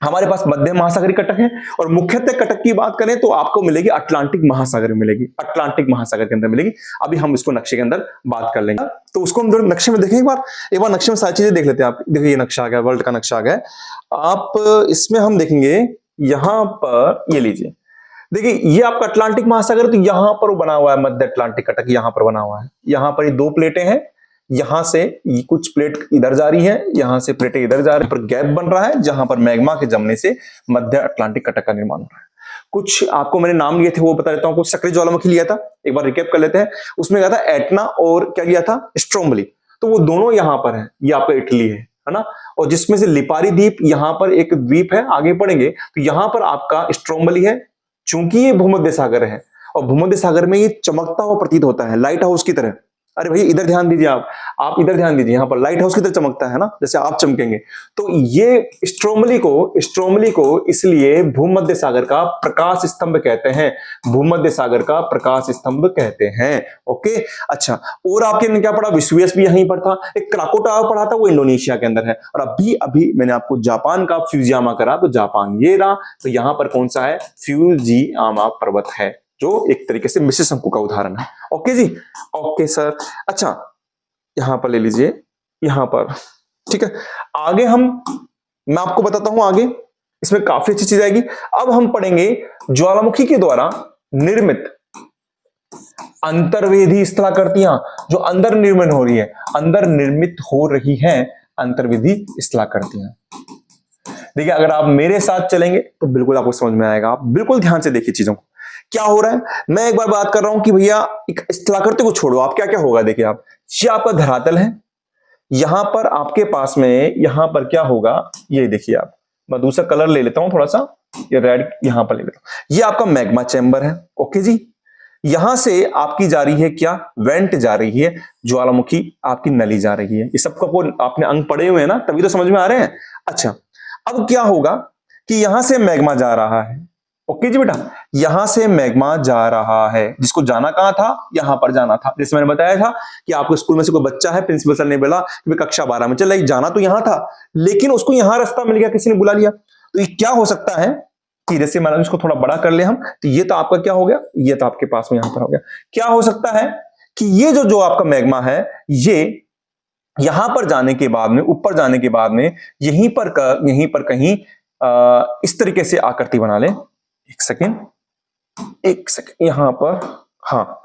Speaker 1: हमारे पास मध्य महासागरीय कटक है, और मुख्यतः कटक की बात करें तो आपको मिलेगी अटलांटिक महासागर में, मिलेगी अटलांटिक महासागर के अंदर मिलेगी। अभी हम इसको नक्शे के अंदर बात कर लेंगे, तो उसको हम जरूर नक्शे में देखें। एक बार नक्शे में सारी चीजें देख लेते हैं। आप देखिए ये नक्शा आ गया, वर्ल्ड का नक्शा आ गया। आप इसमें हम देखेंगे, यहां पर ये लीजिए, देखिए ये आपका अटलांटिक महासागर, तो यहां पर बना हुआ है मध्य अटलांटिक कटक, यहां पर बना हुआ है। यहां पर ये दो प्लेटें हैं, यहां से कुछ प्लेट इधर जा रही है, यहां से प्लेटें इधर जा रही है, पर गैप बन रहा है जहां पर मैग्मा के जमने से मध्य अटलांटिक कटक का निर्माण हो रहा है। कुछ आपको मैंने नाम लिए थे वो बता देता हूं। कुछ सक्रिय ज्वालामुखी लिया था, एक बार रिकैप कर लेते हैं। उसमें क्या था, एटना, और क्या लिया था, स्ट्रोम्बली। तो वो दोनों यहां पर है, ये आपका इटली है ना। और जिसमें से लिपारी द्वीप, यहां पर एक द्वीप है, आगे पढ़ेंगे तो यहां पर आपका स्ट्रोम्बली है। चूंकि ये भूमध्य सागर है, और भूमध्य सागर में ये चमकता हुआ प्रतीत होता है, लाइट हाउस की तरह। अरे भाई इधर ध्यान दीजिए, आप इधर ध्यान दीजिए, यहां पर लाइट हाउस की तरह चमकता है ना, जैसे आप चमकेंगे। तो ये स्ट्रोम्बली को इसलिए भूमध्य सागर का प्रकाश स्तंभ कहते हैं, भूमध्य सागर का प्रकाश स्तंभ कहते हैं। ओके, अच्छा, और आपके क्या पढ़ा, विसुवियस भी यहीं पर था। एक क्राकोटावा पढ़ा था, वो इंडोनेशिया के अंदर है। और अभी मैंने आपको जापान का फ्यूजियामा करा, तो जापान ये रहा। तो यहां पर कौन सा है, फ्यूजियामा पर्वत है, जो एक तरीके से मिश्र शंकु का उदाहरण है। ओके जी, ओके सर। अच्छा, यहां पर ले लीजिए, यहां पर, ठीक है। आगे मैं आपको बताता हूं, आगे इसमें काफी अच्छी चीज आएगी। अब हम पढ़ेंगे ज्वालामुखी के द्वारा निर्मित अंतर्वेधी स्थलाकृतियां, जो अंदर निर्मित हो रही है, अंदर निर्मित हो रही है अंतर्वेधी स्थलाकृतियां। देखिए अगर आप मेरे साथ चलेंगे तो बिल्कुल आपको समझ में आएगा। आप बिल्कुल ध्यान से देखिए चीजों को, क्या हो रहा है। मैं एक बार बात कर रहा हूं कि भैया एक स्थलाकृति को छोड़ो, आप क्या क्या होगा, देखिए आप, ये आपका धरातल है, यहां पर आपके पास में, यहां पर क्या होगा, ये देखिए आप, मैं दूसरा कलर ले लेता हूं थोड़ा सा, ये रेड यहां पर ले लेता हूं। ये आपका मैग्मा चैम्बर है। ओके जी, यहां से आपकी जा रही है क्या, वेंट जा रही है, ज्वालामुखी आपकी नली जा रही है। ये सबको आपने अंक पढ़े हुए हैं ना, तभी तो समझ में आ रहे हैं। अच्छा, अब क्या होगा कि यहां से मैग्मा जा रहा है। ओके जी बेटा, यहां से मैग्मा जा रहा है, जिसको जाना कहां था, यहां पर जाना था। जैसे मैंने बताया था कि आपके स्कूल में से कोई बच्चा है, प्रिंसिपल सर ने बोला कि वे कक्षा 12 में चल रही, जाना तो यहां था, लेकिन उसको यहां रास्ता मिल गया, किसी ने बुला लिया। तो ये क्या हो सकता है कि जैसे मान लो इसको थोड़ा बड़ा कर ले हम, तो ये तो आपका क्या हो गया, ये तो आपके पास में यहां पर हो गया। क्या हो सकता है कि ये जो आपका मैग्मा है, ये यहां पर जाने के बाद में, ऊपर जाने के बाद में, यहीं पर कहीं इस तरीके से आकृति बना ले। एक सेकेंड यहां पर, हाँ,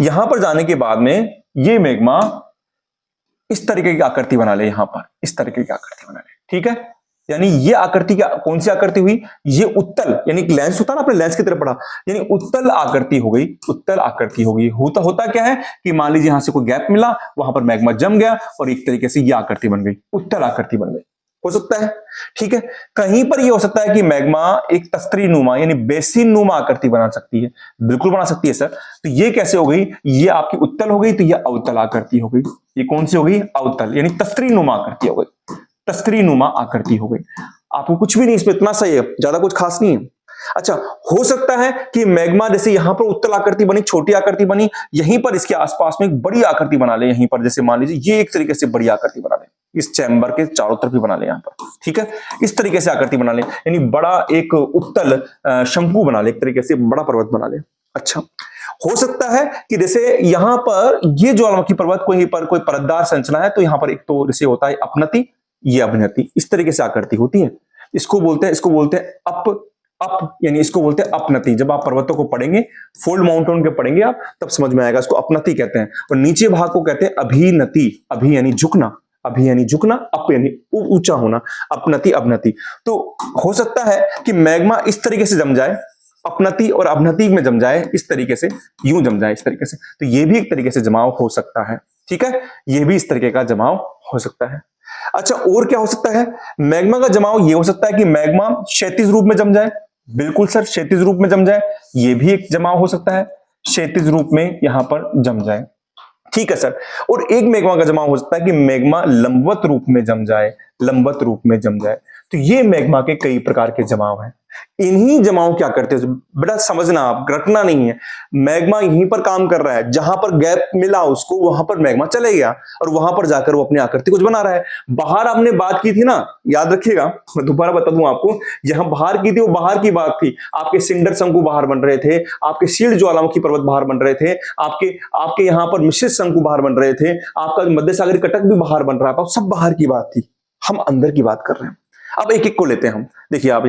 Speaker 1: यहां पर जाने के बाद में ये मैग्मा इस तरीके की आकृति बना ले, यहां पर इस तरीके की आकृति बना ले, ठीक है। यानी ये आकृति क्या, कौन सी आकृति हुई, ये उत्तल, यानी लेंस होता ना, अपने लेंस की तरफ पढ़ा, यानी उत्तल आकृति हो गई, उत्तल आकृति हो गई। होता क्या है कि मान लीजिए यहां से कोई गैप मिला, वहां पर मैग्मा जम गया और एक तरीके से ये आकृति बन गई, उत्तल आकृति बन गई, हो सकता है, ठीक है। कहीं पर यह हो सकता है कि मैग्मा एक तस्तरी नुमा यानी बेसिन नुमा आकृति बना सकती है, बिल्कुल बना सकती है सर। तो ये कैसे हो गई, ये आपकी उत्तल हो गई, तो ये अवतल आकृति हो गई। ये कौन सी हो गई, अवतल, यानी तस्तरी नुमा आकृति हो गई, तस्तरी नुमा आकृति हो गई। आपको कुछ भी नहीं, इसमें इतना सही है, ज्यादा कुछ खास नहीं है। अच्छा, हो सकता है कि मैग्मा जैसे यहां पर उत्तल आकृति बनी, छोटी आकृति बनी, यहीं पर इसके आसपास में एक बड़ी आकृति बना ले, यहीं पर जैसे मान लीजिए ये एक तरीके से बड़ी आकृति बना ले, इस चैम्बर के चारों तरफ भी बना ले यहां पर, ठीक है। इस तरीके से आकृति बना ले, यानी बड़ा एक उत्तल शंकु बना ले, एक तरीके से बड़ा पर्वत बना ले। अच्छा, हो सकता है कि जैसे यहां पर ये ज्वालामुखी पर्वत कोई परतदार संरचना है, तो यहां पर एक तो जैसे होता है अपनति, ये अभिनति, इस तरीके से आकृति होती है। इसको बोलते हैं अप यानी इसको बोलते हैं अपनति। जब आप पर्वतों को पढ़ेंगे, फोल्ड माउंटेन के पढ़ेंगे आप, तब समझ में आएगा, इसको अपनति कहते हैं। और नीचे भाग को कहते हैं अभिनति, अभि यानी झुकना, अभि यानी झुकना, अप यानी ऊंचा होना, अपनति अवनति। तो हो सकता है कि मैग्मा इस तरीके से जम जाए, अपनति और अवनति में जम जाए, इस तरीके से, यूं जम जाए इस तरीके से, तो ये भी एक तरीके से जमाव हो सकता है, ठीक है। ये भी इस तरीके का जमाव हो सकता है। अच्छा, और क्या हो सकता है, मैग्मा का जमाव ये हो सकता है कि मैग्मा क्षैतिज रूप में जम जाए, बिल्कुल सर, क्षैतिज रूप में जम जाए, ये भी एक जमाव हो सकता है, क्षैतिज रूप में यहां पर जम जाए, ठीक है सर। और एक मैग्मा का जमाव हो सकता है कि मैग्मा लंबवत रूप में जम जाए, लंबवत रूप में जम जाए। तो ये मैग्मा के कई प्रकार के जमाव हैं। इन्हीं जमाव क्या करते हैं बेटा, समझना, आप रटना नहीं है। मैग्मा यहीं पर काम कर रहा है, जहां पर गैप मिला उसको वहां पर मैग्मा चले गया और वहां पर जाकर वो अपनी आकृति कुछ बना रहा है। बाहर आपने बात की थी ना, याद रखिएगा, मैं दोबारा बता दूं आपको, यहां बाहर की थी, वो बाहर की बात थी। आपके सिंडर शंकु बाहर बन रहे थे, आपके शील्ड ज्वालामुखी पर्वत बाहर बन रहे थे, आपके यहां पर मिश्रित शंकु बाहर बन रहे थे, आपका मध्य सागरी कटक भी बाहर बन रहा था, सब बाहर की बात थी। हम अंदर की बात कर रहे हैं। अब एक एक को लेते हैं हम। देखिए आप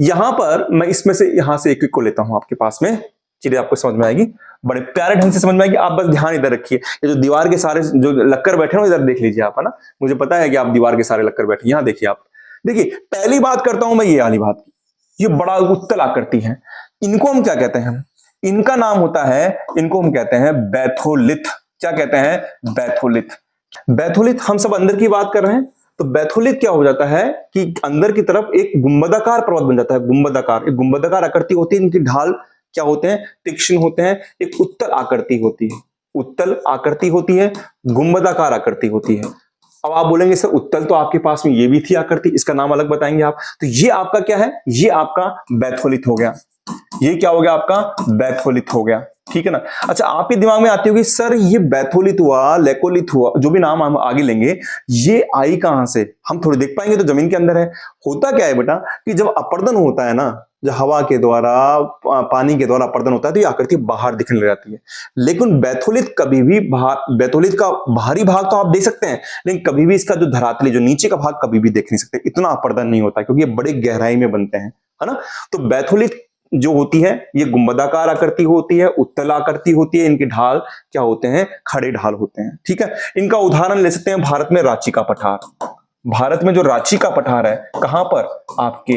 Speaker 1: यहां पर मैं इसमें से यहां से एक एक को लेता हूं आपके पास में, चीजें आपको समझ में आएगी, बड़े प्यारे ढंग से समझ में आएगी। आप बस ध्यान इधर रखिए, ये जो दीवार के सारे जो लक्कर बैठे हो इधर देख लीजिए आप, है ना। मुझे पता है कि आप दीवार के सारे लक्कर बैठे, यहां देखिए आप। देखिए पहली बात करता हूं मैं ये वाली बात की, ये बड़ा उत्तल आकृति है, इनको हम क्या कहते हैं, इनका नाम होता है, इनको हम कहते हैं बैथोलिथ। क्या कहते हैं, बैथोलिथ। बैथोलिथ, हम सब अंदर की बात कर रहे हैं, तो बैथोलिथ क्या हो जाता है कि अंदर की तरफ एक गुंबदाकार पर्वत बन जाता है, गुंबदाकार, एक गुंबदाकार आकृति होती है, इनकी ढाल क्या होते हैं, तीक्ष्ण होते हैं, एक उत्तल आकृति होती है, उत्तल आकृति होती है, गुंबदाकार आकृति होती है। अब आप बोलेंगे सर उत्तल तो आपके पास में ये भी थी आकृति, इसका नाम अलग बताएंगे आप, तो ये आपका क्या है, ये आपका बैथोलिथ हो गया, ये क्या हो गया आपका, बैथोलिथ हो गया, ठीक है ना। अच्छा, आपके दिमाग में आती होगी सर ये बैथोलिथ हुआ, लेकोलिथ हुआ, जो भी नाम हम आगे लेंगे, ये आई कहां से, हम थोड़ी देख पाएंगे, तो जमीन के अंदर है। होता क्या है बेटा कि जब अपर्दन होता है ना, जब हवा के द्वारा, पानी के द्वारा अपर्दन होता है, तो ये आकृति बाहर दिखने लग जाती है। लेकिन बैथोलिथ कभी भी बैथोलिथ का बाहरी भाग तो आप देख सकते हैं, लेकिन कभी भी इसका जो धरातली, जो नीचे का भाग कभी भी देख नहीं सकते, इतना अपर्दन नहीं होता, क्योंकि ये बड़े गहराई में बनते हैं, है ना। तो बैथोलिथ जो होती है ये गुंबदाकार आकृति होती है, उत्तल आकृति होती है, इनके ढाल क्या होते हैं, खड़े ढाल होते हैं, ठीक है। इनका उदाहरण ले सकते हैं भारत में रांची का पठार। भारत में जो रांची का पठार है, कहां पर, आपके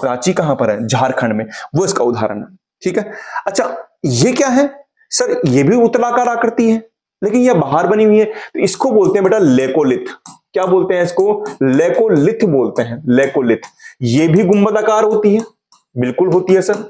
Speaker 1: रांची कहां पर है, झारखंड में, वो इसका उदाहरण है, ठीक है। अच्छा, ये क्या है सर, ये भी उत्तलाकार आकृति है, लेकिन ये बाहर बनी हुई है, तो इसको बोलते हैं बेटा लेकोलिथ। क्या बोलते हैं इसको, लेकोलिथ बोलते हैं, लेकोलिथ। ये भी गुंबदाकार होती है, बिल्कुल होती है सर,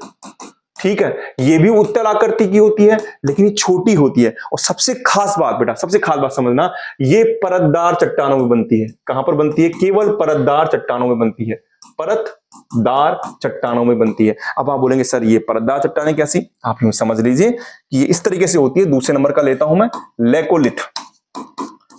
Speaker 1: ठीक है। ये भी उत्तल आकृति की होती है, लेकिन ये छोटी होती है। और सबसे खास बात बेटा, सबसे खास बात समझना, ये परतदार चट्टानों में बनती है। कहां पर बनती है, केवल परतदार चट्टानों में बनती है, परतदार चट्टानों में बनती है। अब आप बोलेंगे सर ये परतदार चट्टानें कैसी, आप यूं समझ लीजिए कि ये इस तरीके से होती है। दूसरे नंबर का लेता हूं मैं, लेकोलिथ।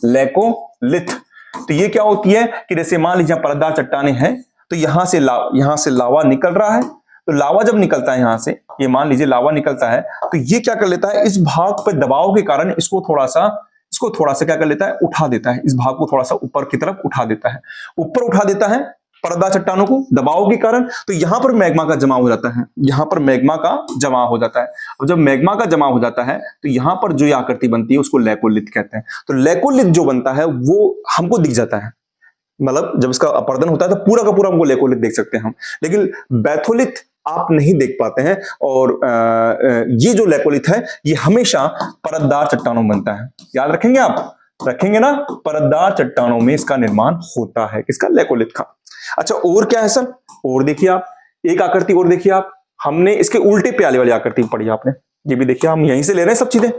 Speaker 1: लेकोलिथ, तो ये क्या होती है कि जैसे मान लीजिए परतदार चट्टानें हैं, तो यहां से लावा निकल रहा है, तो लावा जब निकलता है यहां से, ये मान लीजिए लावा निकलता है, तो ये क्या कर लेता है, इस भाग पर दबाव के कारण इसको थोड़ा सा क्या कर लेता है, उठा देता है, इस भाग को थोड़ा सा ऊपर की तरफ उठा देता है, ऊपर उठा देता है, परतदार चट्टानों को दबाव के कारण, तो यहां पर मैग्मा का जमाव हो जाता है, यहां पर मैग्मा का जमाव हो जाता है। और जब मैग्मा का जमाव हो जाता है तो यहां पर जो ये आकृति बनती है उसको लेकोलिथ कहते हैं। तो लेकोलिथ जो बनता है वो हमको दिख जाता है, मतलब जब इसका अपर्दन होता है तो पूरा का पूरा हमको लेकोलिथ देख सकते हैं हम, लेकिन बैथोलिथ आप नहीं देख पाते हैं। और ये जो लेकोलिथ है ये हमेशा परतदार चट्टानों में बनता है, याद रखेंगे आप, रखेंगे ना, परतदार चट्टानों में इसका निर्माण होता है, किसका, लेकोलिथ का। अच्छा और क्या है सर, और देखिए आप एक आकृति और देखिए आप, हमने इसके उल्टे प्याले वाली आकृति पढ़ी आपने, ये भी देखिए, हम यहीं से ले रहे हैं सब चीजें।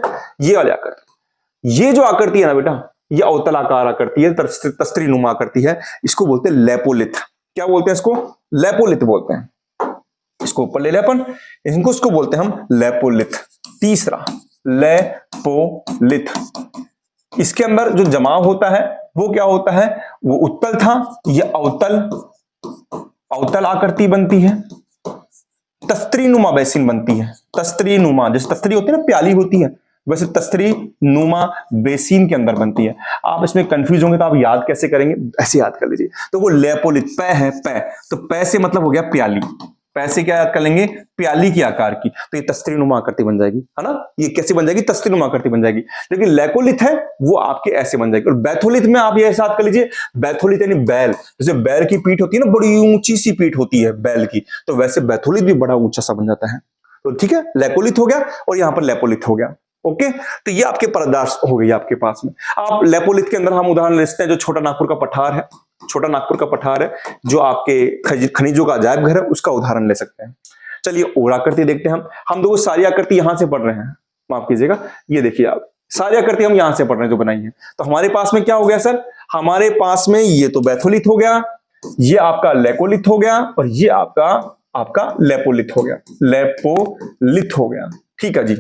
Speaker 1: ये वाली आकृति, ये जो आकृति है ना बेटा, ये अवतलाकार आकृति है, तस्त्री नुमा आकृति है, इसको बोलते हैं लेपोलिथ। क्या बोलते हैं इसको, लेपोलिथ बोलते हैं। इसको ऊपर ले ले अपन, इनको इसको बोलते हैं हम लेपोलिथ। तीसरा लेपोलिथ, इसके अंदर जो जमाव होता है वो क्या होता है, वो उत्तल था, ये अवतल आकृति बनती है, तस्त्रीनुमा बेसिन बनती है। तस्त्रीनुमा, जैसे तस्त्री होती है ना, प्याली होती है, वैसे तस्त्रीनुमा बेसिन के अंदर बनती है। आप इसमें कंफ्यूज होंगे तो आप याद कैसे करेंगे, ऐसे याद कर लीजिए। तो वो लेपोलिथ, पै है, पै, तो पै से मतलब हो गया प्याली, पैसे क्या याद कर लेंगे, प्याली की आकार की, तो ये तस्त्रीनुमा आकृति बन जाएगी, है ना। ये कैसी बन जाएगी, तस्त्रीनुमा आकृति बन जाएगी। लेकिन लेकोलिथ है वो आपके ऐसे बन जाएगी। और बैथोलिथ में आप ये ऐसा याद कर लीजिए, बैथोलिथ यानी बैल, जैसे बैल की पीठ होती है ना, बड़ी ऊंची सी पीठ होती है बैल की, तो वैसे बैथोलिथ भी बड़ा ऊंचा सा बन जाता है। तो ठीक है, लेकोलिथ हो गया और यहां पर लेपोलिथ हो गया। ओके, तो ये आपके परतदार हो गई आपके पास में। आप लेपोलिथ के अंदर हम उदाहरण लेते हैं, जो छोटा नागपुर का पठार है, छोटा नागपुर का पठार है जो आपके खनिजों का अजायब घर है, उसका उदाहरण ले सकते हैं। चलिए और आकृति देखते हैं हम देखो सारी आकृति यहां से पढ़ रहे हैं, माफ कीजिएगा, ये देखिए आप सारी आकृति हम यहां से पढ़ रहे हैं जो बनाई है। तो हमारे पास में क्या हो गया सर, हमारे पास में ये तो बैथोलिथ हो गया, ये आपका लेकोलिथ हो गया, और ये आपका लेपोलिथ हो गया, लेपोलिथ हो गया। ठीक है जी।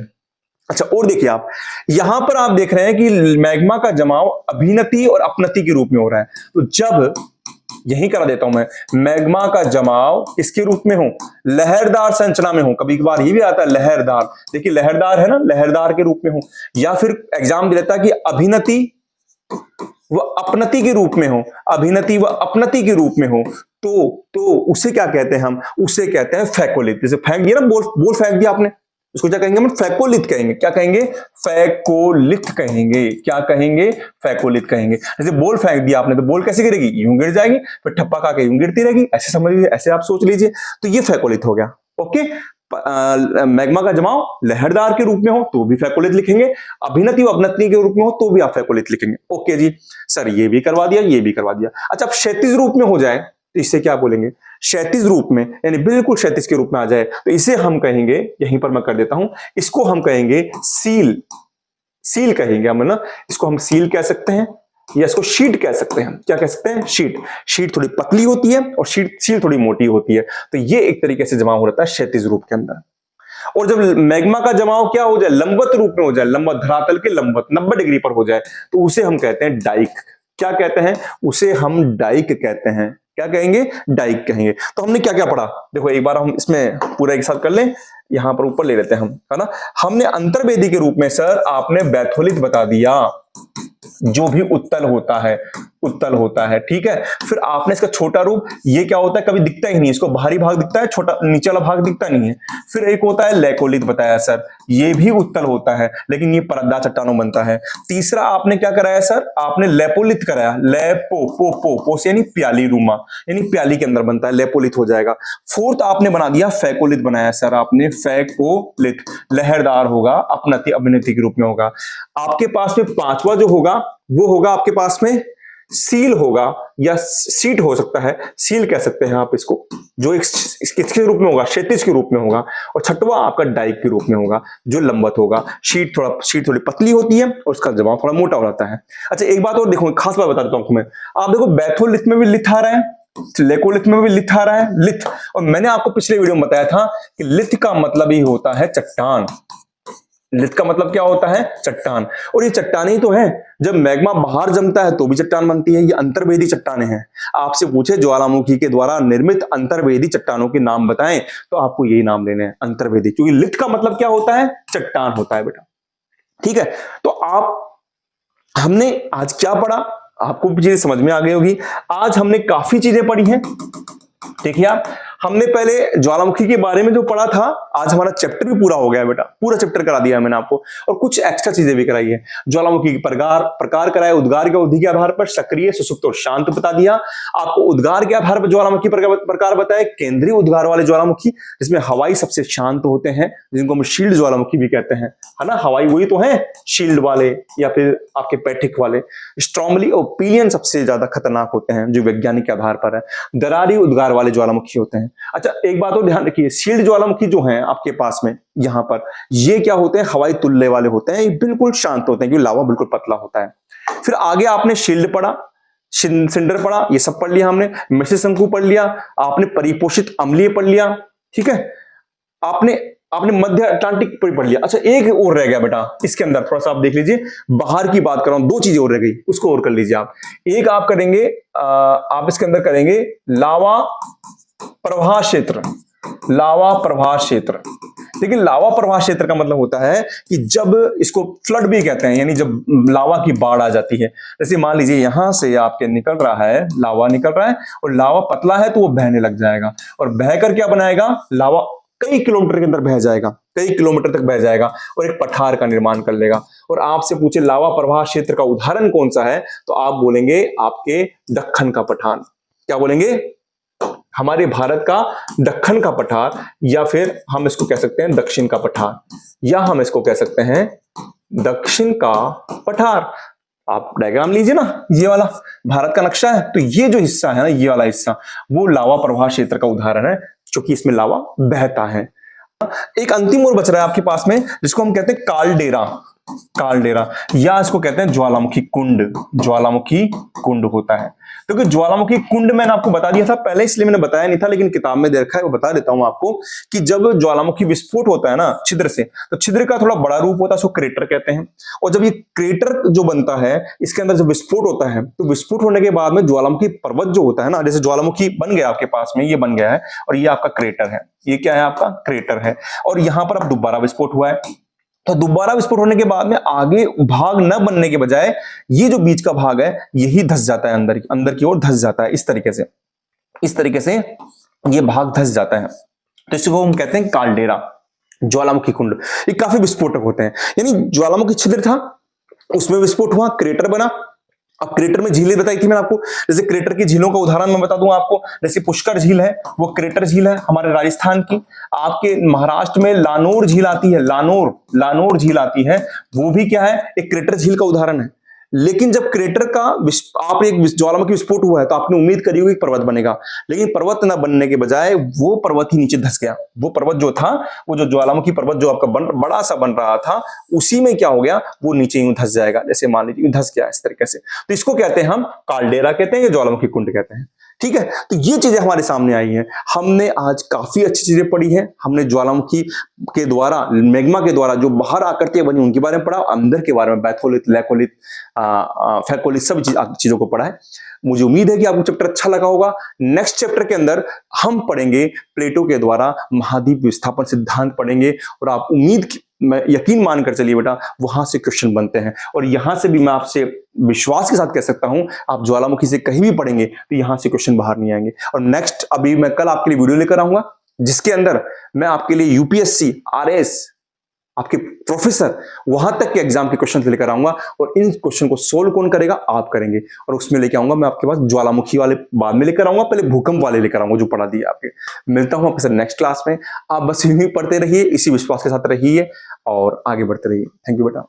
Speaker 1: अच्छा और देखिए आप यहां पर आप देख रहे हैं कि मैग्मा का जमाव अभिनति और अपनति के रूप में हो रहा है। तो जब यही करा देता हूं मैं, मैग्मा का जमाव किसके रूप में हो, लहरदार संरचना में हो, कभी कभार ये भी आता है लहरदार, देखिए लहरदार है ना, लहरदार के रूप में हो, या फिर एग्जाम दे देता है कि अभिनति व अपनति के रूप में हो, अभिनति व अपनति के रूप में हो, तो उसे क्या कहते हैं हम, उसे कहते हैं फैकोलिथ। जैसे फेंक दिया ना, बोल फेंक दिया आपने, उसको क्या कहेंगे हम, फैकोलिथ कहेंगे। क्या कहेंगे, फैकोलिथ कहेंगे। क्या कहेंगे, फैकोलिथ कहेंगे। जैसे बॉल फेंक दिया आपने, तो बॉल कैसे गिरेगी, यूं गिर जाएगी, फिर ठप्पा खा के यूं गिरती रहेगी, ऐसे समझ लीजिए, ऐसे आप सोच लीजिए। तो ये फैकोलिथ हो गया। ओके, मैग्मा का जमाव लहरदार के रूप में हो तो भी फैकोलिथ लिखेंगे, अभिनति व अपनति के रूप में हो तो भी आप फैकोलिथ लिखेंगे। ओके जी सर, ये भी करवा दिया, ये भी करवा दिया। अच्छा, अब क्षैतिज रूप में हो जाए तो इससे क्या बोलेंगे, क्षैतिज रूप में, यानी बिल्कुल क्षैतिज के रूप में आ जाए तो इसे हम कहेंगे, यहीं पर मैं कर देता हूं, इसको हम कहेंगे सील कहेंगे हम, ना, इसको हम सील कह सकते हैं, या इसको शीट कह सकते हैं। क्या कह सकते हैं, शीट थोड़ी पतली होती है और सील थोड़ी मोटी होती है। तो ये एक तरीके से जमाव हो जाता है क्षैतिज रूप के अंदर। और जब मैग्मा का जमाव क्या हो जाए, लंबवत रूप में हो जाए, लंबवत, धरातल के लंबवत 90 डिग्री पर हो जाए, तो उसे हम कहते हैं डाइक। क्या कहते हैं, उसे हम डाइक कहते हैं। क्या कहेंगे, डाइक कहेंगे। तो हमने क्या क्या पढ़ा, देखो एक बार हम इसमें पूरा एक साथ कर लें, यहां पर ऊपर ले लेते हैं हम, है ना। हमने अंतर्वेदी के रूप में सर आपने बैथोलिथ बता दिया, जो भी उत्तल होता है, ठीक है। फिर आपने इसका छोटा रूप, ये क्या होता है, कभी दिखता ही नहीं, इसको बाहरी भाग दिखता है, छोटा नीचे वाला भाग दिखता नहीं है। फिर एक होता है लेकोलिथ बताया सर, ये भी उत्तल होता है लेकिन ये परतदार चट्टानों बनता है। तीसरा आपने क्या कराया सर, आपने लेपोलिथ कराया, लेपो से यानी प्याली रूमा, यानी प्याली के अंदर बनता है, लेपोलिथ हो जाएगा। फोर्थ आपने बना दिया फैकोलिथ बनाया सर आपने, फैकोलिथ लहरदार होगा, अपनति अभिनति के रूप में होगा। आपके पास में पांचवा जो होगा वो होगा आपके पास में सील होगा, या सीट हो सकता है, सील कह सकते हैं आप इसको, जो किसके रूप में होगा, क्षैतिज के रूप में होगा। और छठवा आपका डाइक के रूप में होगा, जो लंबवत होगा। शीट थोड़ी पतली होती है और उसका जमाव थोड़ा मोटा हो जाता है। अच्छा एक बात और देखो, खास बात बता देता हूं तुम्हें, आप देखो बैथोलिथ में भी लिथ आ रहा है, लेकोलिथ में भी लिथ आ रहा है, लिथ। और मैंने आपको पिछले वीडियो में बताया था कि लिथ का मतलब ही होता है चट्टान। लिथ का मतलब क्या होता है, चट्टान। और ये चट्टान ही तो है, जब मैग्मा बाहर जमता है तो भी चट्टान बनती है। ये अंतर्वेदी चट्टानें हैं। आपसे पूछे ज्वालामुखी के द्वारा निर्मित अंतर्वेदी चट्टानों के नाम बताएं, तो आपको यही नाम लेने हैं, अंतर्वेदी, क्योंकि लिथ का मतलब क्या होता है, चट्टान होता है बेटा। ठीक है, तो हमने आज क्या पढ़ा, आपको चीजें समझ में आ गई होगी। आज हमने काफी चीजें पढ़ी हैं। देखिए आप, हमने पहले ज्वालामुखी के बारे में जो पढ़ा था, आज हमारा चैप्टर भी पूरा हो गया है बेटा, पूरा चैप्टर करा दिया मैंने आपको, और कुछ एक्स्ट्रा चीजें भी कराई है। ज्वालामुखी के प्रकार कराए, उद्गार के अवधि के आधार पर, सक्रिय, सुसुप्त और शांत बता दिया। आपको उद्गार के आधार पर ज्वालामुखी प्रकार बताए, केंद्रीय उद्गार वाले ज्वालामुखी जिसमें हवाई सबसे शांत होते हैं, जिनको हम शील्ड ज्वालामुखी भी कहते हैं, है ना। हवाई वही तो है, शील्ड वाले या फिर आपके पैठिक वाले। स्ट्रॉमली और पिलियन सबसे ज्यादा खतरनाक होते हैं, जो वैज्ञानिक के आधार पर है। दरारी उद्गार वाले ज्वालामुखी होते हैं। अच्छा, एक बात और ध्यान रखिए, शील्ड ज्वालामुखी जो है आपके पास में यहां पर, ये क्या होते हैं, हवाई तुल्ले वाले होते हैं, ये बिल्कुल शांत होते हैं क्योंकि लावा बिल्कुल पतला होता है। फिर आगे आपने शील्ड पढ़ा, सिंडर पढ़ा, ये सब पढ़ लिया हमने। मिश्र शंकु पढ़ लिया आपने, परिपोषित अम्लीय पढ़ लिया, ठीक है। आपने मध्य अटलांटिक पढ़ लिया। अच्छा, एक और रह गया बेटा इसके अंदर, थोड़ा सा आप देख लीजिए, बाहर की बात कर रहा हूं, दो चीजें और रह गई, उसको और कर लीजिए आप। एक आप करेंगे, आप इसके अंदर करेंगे लावा प्रवाह क्षेत्र। लावा प्रवाह क्षेत्र, लेकिन लावा प्रवाह क्षेत्र का मतलब होता है कि जब इसको फ्लड भी कहते हैं, यानी जब लावा की बाढ़ आ जाती है। जैसे मान लीजिए यहां से आपके निकल रहा है, लावा निकल रहा है, और लावा पतला है तो वो बहने लग जाएगा, और बहकर क्या बनाएगा, लावा कई किलोमीटर के अंदर बह जाएगा, कई किलोमीटर तक बह जाएगा और एक पठार का निर्माण कर लेगा। और आपसे पूछे लावा प्रवाह क्षेत्र का उदाहरण कौन सा है, तो आप बोलेंगे आपके दक्कन का पठार। क्या बोलेंगे, हमारे भारत का दक्कन का पठार, या फिर हम इसको कह सकते हैं दक्षिण का पठार, या हम इसको कह सकते हैं दक्षिण का पठार। आप डायग्राम लीजिए ना, ये वाला भारत का नक्शा है, तो ये जो हिस्सा है ना, ये वाला हिस्सा, वो लावा प्रवाह क्षेत्र का उदाहरण है, क्योंकि इसमें लावा बहता है। एक अंतिम और बच रहा है आपके पास में, जिसको हम कहते हैं कालडेरा। कालडेरा, या इसको कहते हैं ज्वालामुखी कुंड। ज्वालामुखी कुंड होता है, क्योंकि ज्वालामुखी कुंड मैंने आपको बता दिया था पहले, इसलिए मैंने बताया नहीं था, लेकिन किताब में दे रखा है, वो बता देता हूं आपको कि जब ज्वालामुखी विस्फोट होता है ना छिद्र से, तो छिद्र का थोड़ा बड़ा रूप होता है, उसको क्रेटर कहते हैं। और जब ये क्रेटर जो बनता है, इसके अंदर जब विस्फोट होता है, तो विस्फोट होने के बाद में ज्वालामुखी पर्वत जो होता है ना, जैसे ज्वालामुखी बन गया आपके पास में, ये बन गया है, और ये आपका क्रेटर है, ये क्या है आपका क्रेटर है, और यहां पर अब दोबारा विस्फोट हुआ है। तो दोबारा विस्फोट होने के बाद में आगे भाग न बनने के बजाय ये जो बीच का भाग है, यही धस जाता है, अंदर की ओर धस जाता है, इस तरीके से ये भाग धस जाता है। तो इसको हम कहते हैं कालडेरा, ज्वालामुखी कुंड। ये काफी विस्फोटक होते हैं, यानी ज्वालामुखी छिद्र था, उसमें विस्फोट हुआ, क्रेटर बना। अब क्रेटर में झीलें बताई थी मैंने आपको, जैसे क्रेटर की झीलों का उदाहरण मैं बता दूं आपको, जैसे पुष्कर झील है, वो क्रेटर झील है हमारे राजस्थान की। आपके महाराष्ट्र में लानोर झील आती है, लानोर झील आती है, वो भी क्या है, एक क्रेटर झील का उदाहरण है। लेकिन जब क्रेटर का आप एक ज्वालामुखी विस्फोट हुआ है, तो आपने उम्मीद करी होगी पर्वत बनेगा, लेकिन पर्वत न बनने के बजाय वो पर्वत ही नीचे धस गया। वो पर्वत जो था, वो जो ज्वालामुखी पर्वत जो आपका बड़ा सा बन रहा था, उसी में क्या हो गया, वो नीचे यूं धस जाएगा, जैसे मान लीजिए धस गया इस तरीके से। तो इसको कहते हैं हम कालडेरा कहते हैं, या ज्वालामुखी कुंड कहते हैं, ठीक है। तो ये चीजें हमारे सामने आई हैं, हमने आज काफी अच्छी चीजें पढ़ी हैं। हमने ज्वालामुखी के द्वारा, मैग्मा के द्वारा जो बाहर आकृतियां बनी उनके बारे में पढ़ा, अंदर के बारे में बैथोलिथ, लैकोलिथ, फैकोलिथ, सब चीजों को पढ़ा है। मुझे उम्मीद है कि आपको चैप्टर अच्छा लगा होगा। नेक्स्ट चैप्टर के अंदर हम पढ़ेंगे प्लेटो के द्वारा महाद्वीप विस्थापन सिद्धांत पढ़ेंगे, और आप मैं यकीन मानकर चलिए बेटा, वहां से क्वेश्चन बनते हैं, और यहां से भी मैं आपसे विश्वास के साथ कह सकता हूं, आप ज्वालामुखी से कहीं भी पढ़ेंगे तो यहां से क्वेश्चन बाहर नहीं आएंगे। और नेक्स्ट अभी मैं कल आपके लिए वीडियो लेकर आऊंगा, जिसके अंदर मैं आपके लिए यूपीएससी, आरएस, आपके प्रोफेसर, वहां तक के एग्जाम के क्वेश्चन लेकर आऊंगा, और इन क्वेश्चन को सोल्व कौन करेगा, आप करेंगे। और उसमें लेकर आऊंगा मैं आपके पास ज्वालामुखी वाले, बाद में लेकर आऊंगा, पहले भूकंप वाले लेकर आऊंगा जो पढ़ा दिया आपके। मिलता हूं आपके साथ नेक्स्ट क्लास में। आप बस यूं ही पढ़ते रहिए, इसी विश्वास के साथ रहिए और आगे बढ़ते रहिए। थैंक यू बेटा।